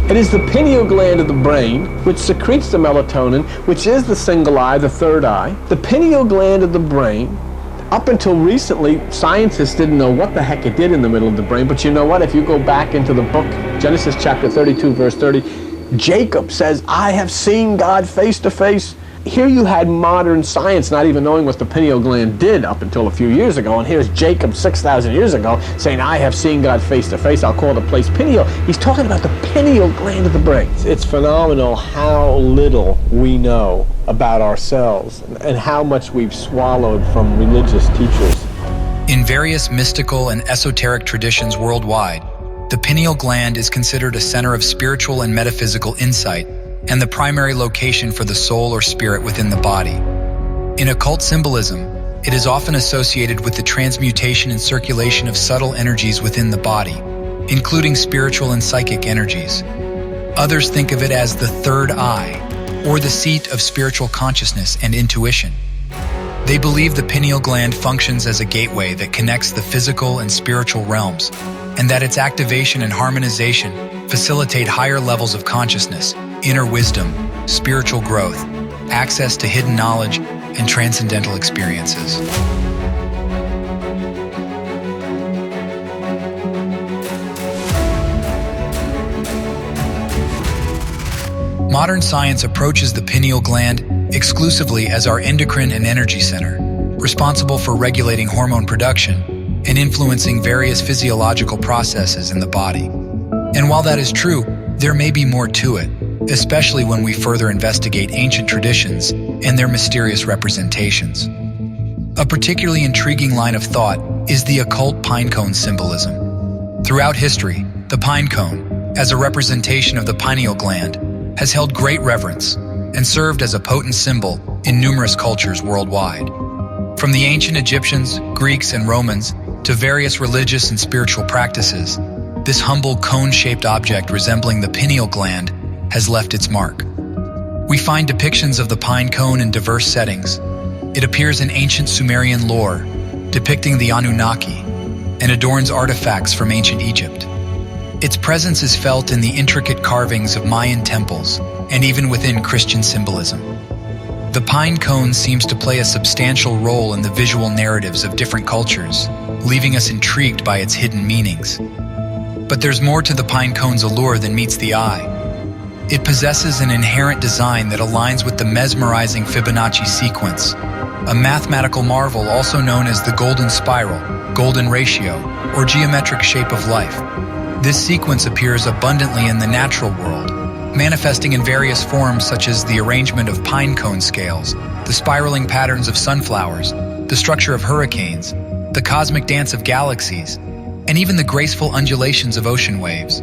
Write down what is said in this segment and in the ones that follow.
It is the pineal gland of the brain which secretes the melatonin, which is the single eye, the third eye. The pineal gland of the brain, up until recently, scientists didn't know what the heck it did in the middle of the brain, but you know what? If you go back into the book, Genesis chapter 32, verse 30, Jacob says, I have seen God face to face. Here you had modern science not even knowing what the pineal gland did up until a few years ago, and here's Jacob 6,000 years ago saying, I have seen God face to face. I'll call the place pineal. He's talking about the pineal gland of the brain. It's phenomenal how little we know about ourselves and how much we've swallowed from religious teachers. In various mystical and esoteric traditions worldwide, the pineal gland is considered a center of spiritual and metaphysical insight and the primary location for the soul or spirit within the body. In occult symbolism, it is often associated with the transmutation and circulation of subtle energies within the body, including spiritual and psychic energies. Others think of it as the third eye, or the seat of spiritual consciousness and intuition. They believe the pineal gland functions as a gateway that connects the physical and spiritual realms, and that its activation and harmonization facilitate higher levels of consciousness, inner wisdom, spiritual growth, access to hidden knowledge, and transcendental experiences. Modern science approaches the pineal gland exclusively as our endocrine and energy center, responsible for regulating hormone production and influencing various physiological processes in the body. And while that is true, there may be more to it, especially when we further investigate ancient traditions and their mysterious representations. A particularly intriguing line of thought is the occult pine cone symbolism. Throughout history, the pine cone, as a representation of the pineal gland, has held great reverence and served as a potent symbol in numerous cultures worldwide. From the ancient Egyptians, Greeks, and Romans to various religious and spiritual practices, this humble cone-shaped object resembling the pineal gland has left its mark. We find depictions of the pine cone in diverse settings. It appears in ancient Sumerian lore, depicting the Anunnaki, and adorns artifacts from ancient Egypt. Its presence is felt in the intricate carvings of Mayan temples, and even within Christian symbolism. The pine cone seems to play a substantial role in the visual narratives of different cultures, leaving us intrigued by its hidden meanings. But there's more to the pine cone's allure than meets the eye. It possesses an inherent design that aligns with the mesmerizing Fibonacci sequence, a mathematical marvel also known as the golden spiral, golden ratio, or geometric shape of life. This sequence appears abundantly in the natural world, manifesting in various forms such as the arrangement of pine cone scales, the spiraling patterns of sunflowers, the structure of hurricanes, the cosmic dance of galaxies, and even the graceful undulations of ocean waves.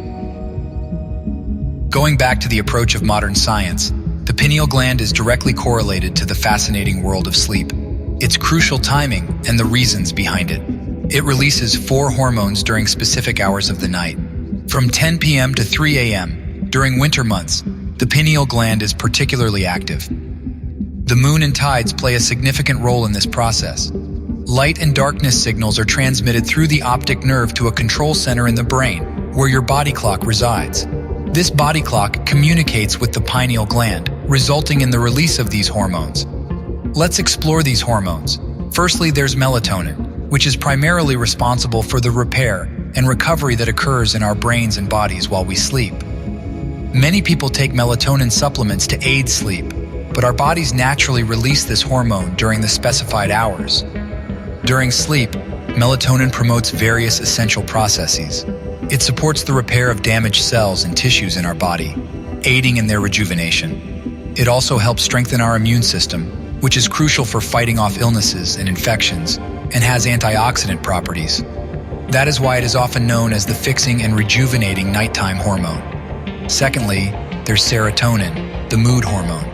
Going back to the approach of modern science, the pineal gland is directly correlated to the fascinating world of sleep, its crucial timing, and the reasons behind it. It releases 4 hormones during specific hours of the night. From 10 p.m. to 3 a.m., during winter months, the pineal gland is particularly active. The moon and tides play a significant role in this process. Light and darkness signals are transmitted through the optic nerve to a control center in the brain, where your body clock resides. This body clock communicates with the pineal gland, resulting in the release of these hormones. Let's explore these hormones. Firstly, there's melatonin, which is primarily responsible for the repair and recovery that occurs in our brains and bodies while we sleep. Many people take melatonin supplements to aid sleep, but our bodies naturally release this hormone during the specified hours. During sleep, melatonin promotes various essential processes. It supports the repair of damaged cells and tissues in our body, aiding in their rejuvenation. It also helps strengthen our immune system, which is crucial for fighting off illnesses and infections, and has antioxidant properties. That is why it is often known as the fixing and rejuvenating nighttime hormone. Secondly, there's serotonin, the mood hormone.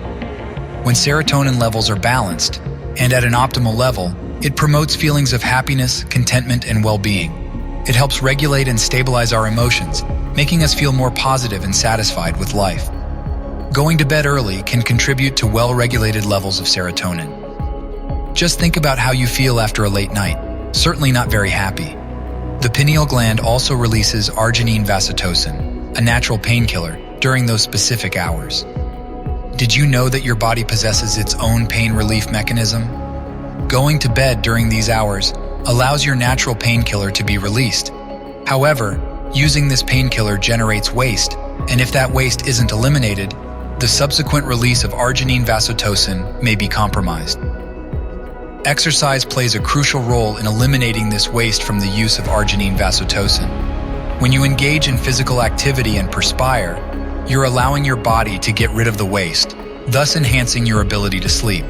When serotonin levels are balanced, and at an optimal level, it promotes feelings of happiness, contentment, and well-being. It helps regulate and stabilize our emotions, making us feel more positive and satisfied with life. Going to bed early can contribute to well-regulated levels of serotonin. Just think about how you feel after a late night, certainly not very happy. The pineal gland also releases arginine vasotocin, a natural painkiller, during those specific hours. Did you know that your body possesses its own pain relief mechanism? Going to bed during these hours allows your natural painkiller to be released. However, using this painkiller generates waste, and if that waste isn't eliminated, the subsequent release of arginine vasotocin may be compromised. Exercise plays a crucial role in eliminating this waste from the use of arginine vasotocin. When you engage in physical activity and perspire, you're allowing your body to get rid of the waste, thus enhancing your ability to sleep.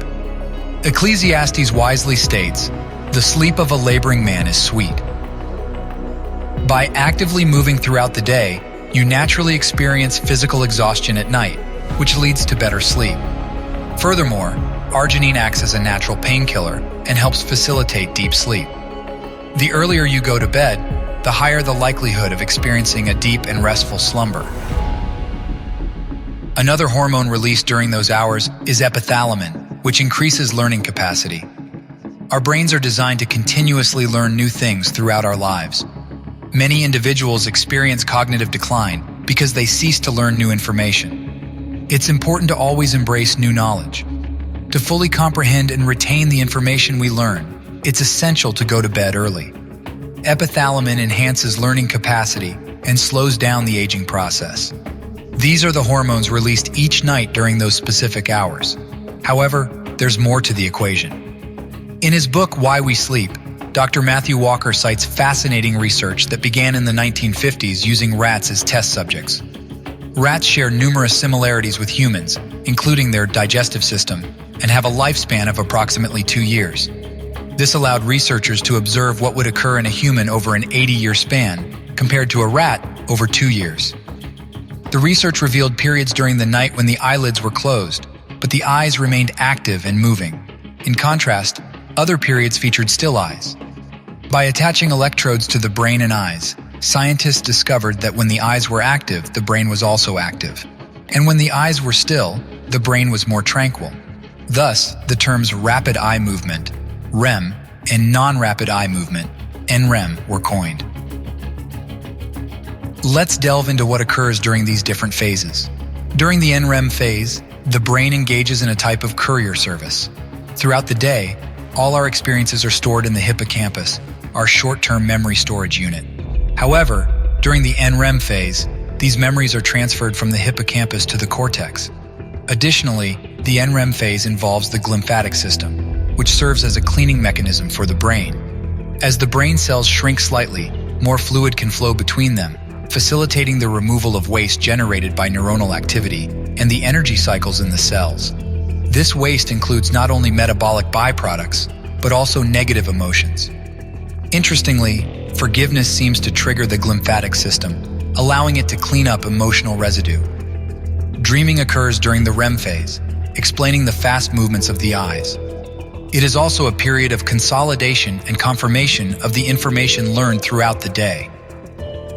Ecclesiastes wisely states, "The sleep of a laboring man is sweet." By actively moving throughout the day, you naturally experience physical exhaustion at night, which leads to better sleep. Furthermore, arginine acts as a natural painkiller and helps facilitate deep sleep. The earlier you go to bed, the higher the likelihood of experiencing a deep and restful slumber. Another hormone released during those hours is epithalamin, which increases learning capacity. Our brains are designed to continuously learn new things throughout our lives. Many individuals experience cognitive decline because they cease to learn new information. It's important to always embrace new knowledge. To fully comprehend and retain the information we learn, it's essential to go to bed early. Epithalamin enhances learning capacity and slows down the aging process. These are the hormones released each night during those specific hours. However, there's more to the equation. In his book, Why We Sleep, Dr. Matthew Walker cites fascinating research that began in the 1950s using rats as test subjects. Rats share numerous similarities with humans, including their digestive system, and have a lifespan of approximately 2 years. This allowed researchers to observe what would occur in a human over an 80-year span, compared to a rat over 2 years. The research revealed periods during the night when the eyelids were closed, but the eyes remained active and moving. In contrast, other periods featured still eyes. By attaching electrodes to the brain and eyes, scientists discovered that when the eyes were active, the brain was also active. And when the eyes were still, the brain was more tranquil. Thus, the terms rapid eye movement, REM, and non-rapid eye movement, NREM, were coined. Let's delve into what occurs during these different phases. During the NREM phase, the brain engages in a type of courier service. Throughout the day, all our experiences are stored in the hippocampus, our short-term memory storage unit. However, during the NREM phase, these memories are transferred from the hippocampus to the cortex. Additionally, the NREM phase involves the glymphatic system, which serves as a cleaning mechanism for the brain. As the brain cells shrink slightly, more fluid can flow between them, facilitating the removal of waste generated by neuronal activity and the energy cycles in the cells. This waste includes not only metabolic byproducts, but also negative emotions. Interestingly, forgiveness seems to trigger the glymphatic system, allowing it to clean up emotional residue. Dreaming occurs during the REM phase, explaining the fast movements of the eyes. It is also a period of consolidation and confirmation of the information learned throughout the day.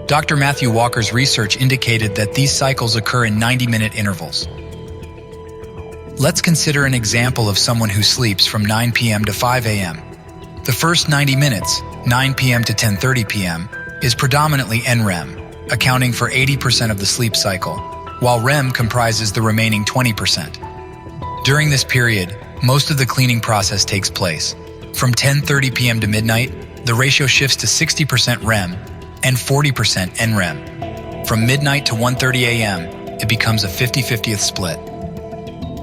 Dr. Matthew Walker's research indicated that these cycles occur in 90-minute intervals. Let's consider an example of someone who sleeps from 9 p.m. to 5 a.m. The first 90 minutes, 9 p.m. to 10:30 p.m., is predominantly NREM, accounting for 80% of the sleep cycle, while REM comprises the remaining 20%. During this period, most of the cleaning process takes place. From 10:30 p.m. to midnight, the ratio shifts to 60% REM and 40% NREM. From midnight to 1:30 a.m., it becomes a 50-50th split.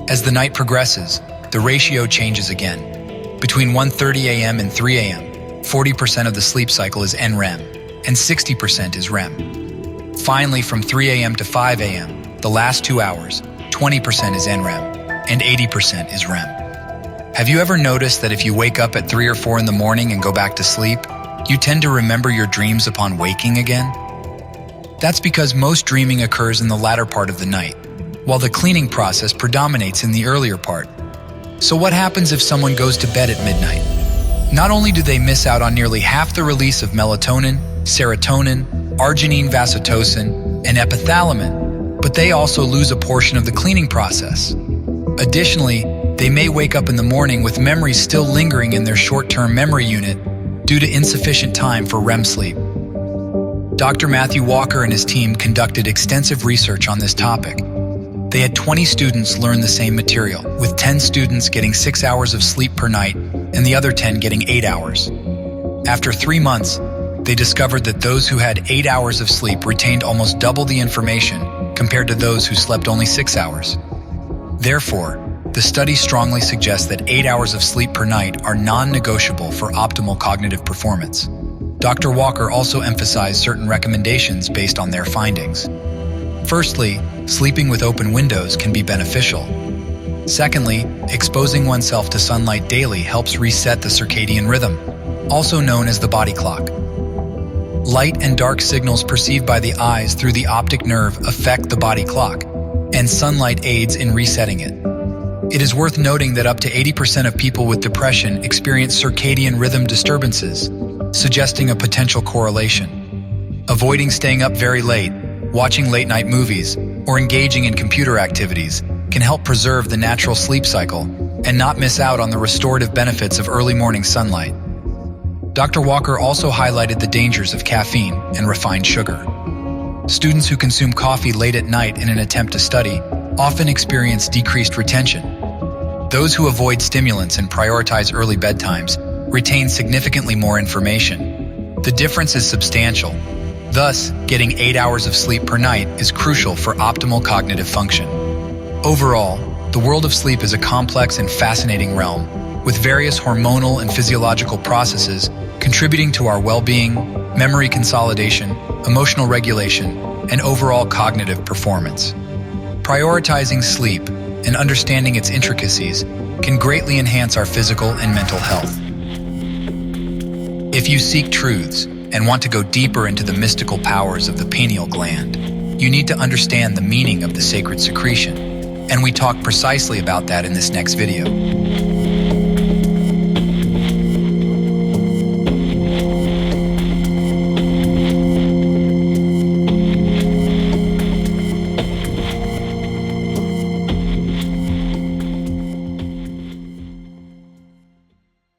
As the night progresses, the ratio changes again. Between 1:30 a.m. and 3 a.m., 40% of the sleep cycle is NREM, and 60% is REM. Finally, from 3 a.m. to 5 a.m., the last 2 hours, 20% is NREM, and 80% is REM. Have you ever noticed that if you wake up at 3 or 4 in the morning and go back to sleep, you tend to remember your dreams upon waking again? That's because most dreaming occurs in the latter part of the night, while the cleaning process predominates in the earlier part. So what happens if someone goes to bed at midnight? Not only do they miss out on nearly half the release of melatonin, serotonin, arginine vasotocin, and epithalamin, but they also lose a portion of the cleaning process. Additionally, they may wake up in the morning with memories still lingering in their short-term memory unit due to insufficient time for REM sleep. Dr. Matthew Walker and his team conducted extensive research on this topic. They had 20 students learn the same material, with 10 students getting 6 hours of sleep per night and the other 10 getting 8 hours. After 3 months, they discovered that those who had 8 hours of sleep retained almost double the information compared to those who slept only 6 hours. Therefore, the study strongly suggests that 8 hours of sleep per night are non-negotiable for optimal cognitive performance. Dr. Walker also emphasized certain recommendations based on their findings. Firstly, sleeping with open windows can be beneficial. Secondly, exposing oneself to sunlight daily helps reset the circadian rhythm, also known as the body clock. Light and dark signals perceived by the eyes through the optic nerve affect the body clock, and sunlight aids in resetting it. It is worth noting that up to 80% of people with depression experience circadian rhythm disturbances, suggesting a potential correlation. Avoiding staying up very late, watching late-night movies, or engaging in computer activities can help preserve the natural sleep cycle and not miss out on the restorative benefits of early morning sunlight. Dr. Walker also highlighted the dangers of caffeine and refined sugar. Students who consume coffee late at night in an attempt to study often experience decreased retention. Those who avoid stimulants and prioritize early bedtimes retain significantly more information. The difference is substantial. Thus, getting 8 hours of sleep per night is crucial for optimal cognitive function. Overall, the world of sleep is a complex and fascinating realm, with various hormonal and physiological processes contributing to our well-being, memory consolidation, emotional regulation, and overall cognitive performance. Prioritizing sleep and understanding its intricacies can greatly enhance our physical and mental health. If you seek truths and want to go deeper into the mystical powers of the pineal gland, you need to understand the meaning of the sacred secretion, and we talk precisely about that in this next video.